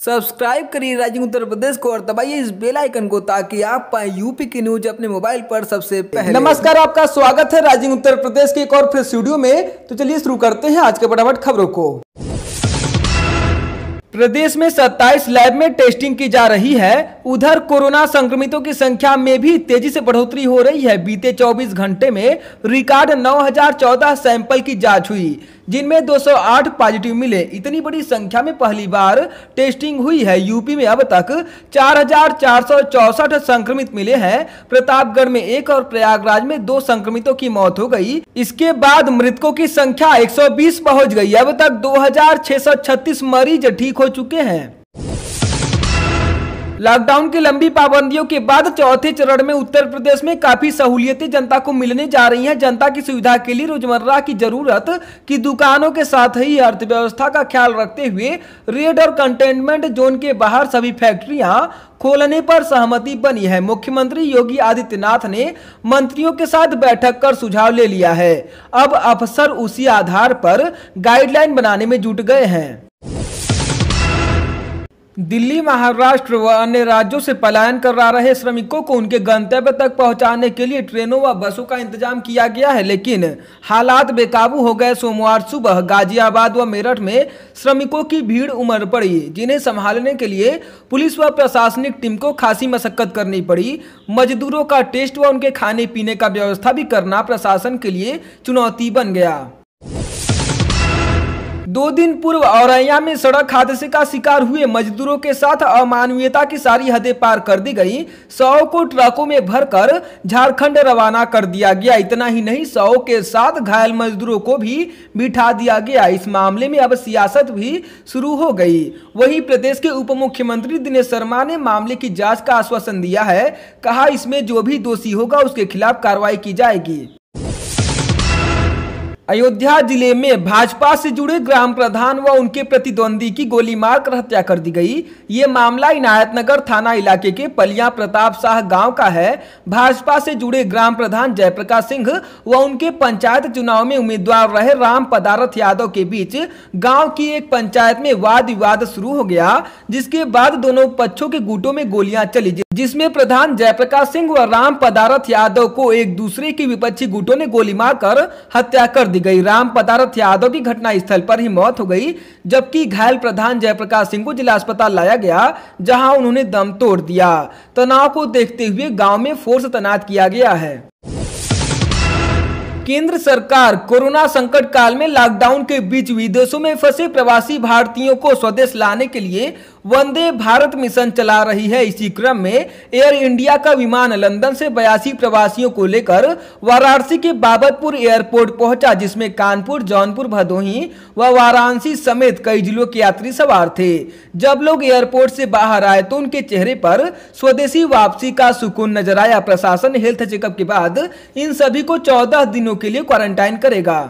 Subscribe करिए rising Uttar Pradesh को और दबाइए इस बेल आइकन को ताकि आप पाए यूपी की न्यूज अपने मोबाइल पर सबसे पहले। नमस्कार, आपका स्वागत है राइजिंग उत्तर प्रदेश के एक और फ्रेश वीडियो में। तो चलिए शुरू करते हैं आज के फटाफट खबरों को। प्रदेश में 27 लैब में टेस्टिंग की जा रही है। उधर कोरोना संक्रमितों की संख्या में भी तेजी से बढ़ोतरी हो रही है। बीते 24 घंटे में रिकॉर्ड 9014 सैंपल की जांच हुई, जिनमें 208 पॉजिटिव मिले। इतनी बड़ी संख्या में पहली बार टेस्टिंग हुई है। यूपी में अब तक 4464 संक्रमित मिले हैं। प्रतापगढ़ में 1 और प्रयागराज में 2 संक्रमितों की मौत हो गई। इसके बाद मृतकों की संख्या 120 पहुंच गई। अब तक 2636 मरीज ठीक हो चुके हैं। लॉकडाउन की लंबी पाबंदियों के बाद चौथे चरण में उत्तर प्रदेश में काफी सहूलियतें जनता को मिलने जा रही हैं। जनता की सुविधा के लिए रोजमर्रा की जरूरत की दुकानों के साथ ही अर्थव्यवस्था का ख्याल रखते हुए रेड और कंटेनमेंट जोन के बाहर सभी फैक्ट्रियां खोलने पर सहमति बनी है। मुख्यमंत्री योगी आदित्यनाथ ने मंत्रियों के साथ बैठक कर सुझाव ले लिया है। अब अफसर उसी आधार पर गाइडलाइन बनाने में जुट गए हैं। दिल्ली, महाराष्ट्र व अन्य राज्यों से पलायन कर रहे श्रमिकों को उनके गंतव्य तक पहुंचाने के लिए ट्रेनों व बसों का इंतजाम किया गया है, लेकिन हालात बेकाबू हो गए। सोमवार सुबह गाजियाबाद व मेरठ में श्रमिकों की भीड़ उमड़ पड़ी, जिन्हें संभालने के लिए पुलिस व प्रशासनिक टीम को खासी मशक्कत करनी पड़ी। मजदूरों का टेस्ट व उनके खाने पीने का व्यवस्था भी करना प्रशासन के लिए चुनौती बन गया। 2 दिन पूर्व औरैया में सड़क हादसे का शिकार हुए मजदूरों के साथ अमानवीयता की सारी हदें पार कर दी गई। 100 को ट्रकों में भरकर झारखंड रवाना कर दिया गया। इतना ही नहीं, 100 के साथ घायल मजदूरों को भी बिठा दिया गया। इस मामले में अब सियासत भी शुरू हो गई। वहीं प्रदेश के उप मुख्यमंत्री दिनेश शर्मा ने मामले की जांच का आश्वासन दिया है। कहा, इसमें जो भी दोषी होगा उसके खिलाफ कार्रवाई की जाएगी। अयोध्या जिले में भाजपा से जुड़े ग्राम प्रधान व उनके प्रतिद्वंदी की गोली मारकर हत्या कर दी गई। ये मामला इनायतनगर थाना इलाके के पलिया प्रताप शाह गांव का है। भाजपा से जुड़े ग्राम प्रधान जयप्रकाश सिंह व उनके पंचायत चुनाव में उम्मीदवार रहे राम पदारथ यादव के बीच गांव की एक पंचायत में वाद विवाद शुरू हो गया, जिसके बाद दोनों पक्षों के गुटों में गोलियां चली, जिसमें प्रधान जयप्रकाश सिंह व राम पदारथ यादव को एक दूसरे की विपक्षी गुटों ने गोली मारकर हत्या कर दी गई। राम पदारथ यादव की घटनास्थल पर ही मौत हो गई, जबकि घायल प्रधान जयप्रकाश सिंह को जिला अस्पताल लाया गया, जहां उन्होंने दम तोड़ दिया। तनाव को देखते हुए गांव में फोर्स तैनात किया गया है। केंद्र सरकार कोरोना संकट काल में लॉकडाउन के बीच विदेशों में फंसे प्रवासी भारतीयों को स्वदेश लाने के लिए वंदे भारत मिशन चला रही है। इसी क्रम में एयर इंडिया का विमान लंदन से 82 प्रवासियों को लेकर वाराणसी के बाबतपुर एयरपोर्ट पहुंचा, जिसमें कानपुर, जौनपुर, भदोही व वाराणसी समेत कई जिलों के यात्री सवार थे। जब लोग एयरपोर्ट से बाहर आए तो उनके चेहरे पर स्वदेशी वापसी का सुकून नजर आया। प्रशासन हेल्थ चेकअप के बाद इन सभी को 14 दिनों के लिए क्वारंटाइन करेगा।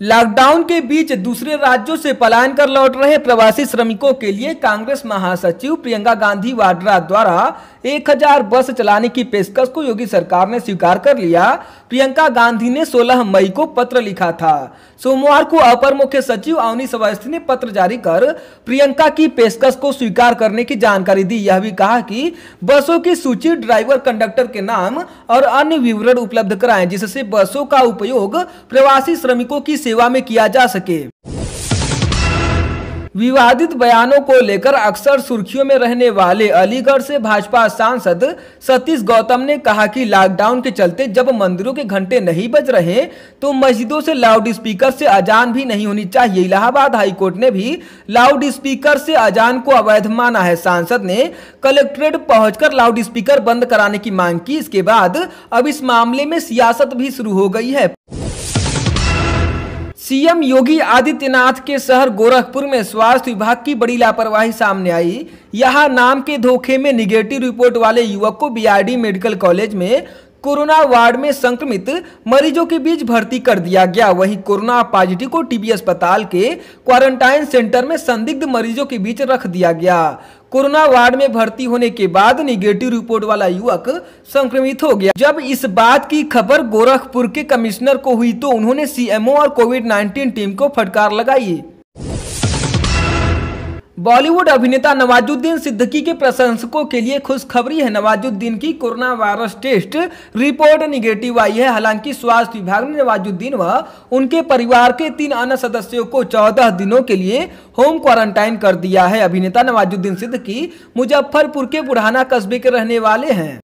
लॉकडाउन के बीच दूसरे राज्यों से पलायन कर लौट रहे प्रवासी श्रमिकों के लिए कांग्रेस महासचिव प्रियंका गांधी वाड्रा द्वारा 1000 बस चलाने की पेशकश को योगी सरकार ने स्वीकार कर लिया। प्रियंका गांधी ने 16 मई को पत्र लिखा था। सोमवार को अपर मुख्य सचिव अवनीश अवस्थी ने पत्र जारी कर प्रियंका की पेशकश को स्वीकार करने की जानकारी दी। यह भी कहा कि बसों की सूची, ड्राइवर, कंडक्टर के नाम और अन्य विवरण उपलब्ध कराएं, जिससे बसों का उपयोग प्रवासी श्रमिकों की सेवा में किया जा सके। विवादित बयानों को लेकर अक्सर सुर्खियों में रहने वाले अलीगढ़ से भाजपा सांसद सतीश गौतम ने कहा कि लॉकडाउन के चलते जब मंदिरों के घंटे नहीं बज रहे तो मस्जिदों से लाउड स्पीकर से अजान भी नहीं होनी चाहिए। इलाहाबाद हाईकोर्ट ने भी लाउड स्पीकर से अजान को अवैध माना है। सांसद ने कलेक्ट्रेट पहुंचकर लाउड स्पीकर बंद कराने की मांग की। इसके बाद अब इस मामले में सियासत भी शुरू हो गई है। सीएम योगी आदित्यनाथ के शहर गोरखपुर में स्वास्थ्य विभाग की बड़ी लापरवाही सामने आई। यहां नाम के धोखे में निगेटिव रिपोर्ट वाले युवक को बीआरडी मेडिकल कॉलेज में कोरोना वार्ड में संक्रमित मरीजों के बीच भर्ती कर दिया गया। वहीं कोरोना पॉजिटिव को टीबी अस्पताल के क्वारंटाइन सेंटर में संदिग्ध मरीजों के बीच रख दिया गया। कोरोना वार्ड में भर्ती होने के बाद निगेटिव रिपोर्ट वाला युवक संक्रमित हो गया। जब इस बात की खबर गोरखपुर के कमिश्नर को हुई तो उन्होंने सीएमओ और कोविड-19 टीम को फटकार लगाई। बॉलीवुड अभिनेता नवाजुद्दीन सिद्दीकी के प्रशंसकों के लिए खुशखबरी है। नवाजुद्दीन की corona virus test report negative आई है। हालांकि स्वास्थ्य विभाग ने नवाजुद्दीन व उनके परिवार के 3 अन्य सदस्यों को 14 दिनों के लिए होम क्वारंटाइन कर दिया है। अभिनेता नवाजुद्दीन सिद्दीकी मुजफ्फरपुर के बुढ़ाना कस्बे के रहने वाले हैं।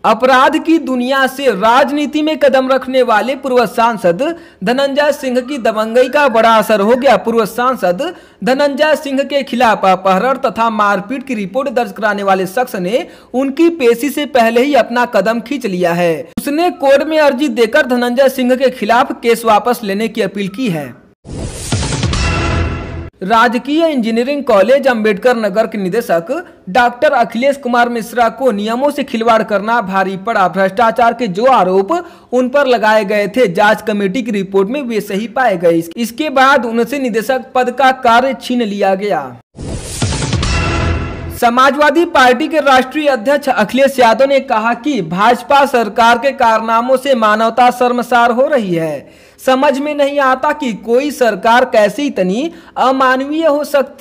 अपराध की दुनिया से राजनीति में कदम रखने वाले पूर्व सांसद धनंजय सिंह की दबंगई का बड़ा असर हो गया। पूर्व सांसद धनंजय सिंह के खिलाफ अपहरण तथा मारपीट की रिपोर्ट दर्ज कराने वाले शख्स ने उनकी पेशी से पहले ही अपना कदम खींच लिया है। उसने कोर्ट में अर्जी देकर धनंजय सिंह के खिलाफ केस वापस लेने की अपील की है। राजकीय इंजीनियरिंग कॉलेज अंबेडकर नगर के निदेशक डॉक्टर अखिलेश कुमार मिश्रा को नियमों से खिलवाड़ करना भारी पड़ा। भ्रष्टाचार के जो आरोप उन पर लगाए गए थे, जांच कमेटी की रिपोर्ट में वे सही पाए गए। इसके बाद उनसे निदेशक पद का कार्य छीन लिया गया। समाजवादी पार्टी के राष्ट्रीय अध्यक्ष अखिलेश यादव ने कहा कि भाजपा सरकार के कारनामों से मानवता शर्मसार हो रही है। समझ में नहीं आता कि कोई सरकार कैसे इतनी अमानवीय हो सकती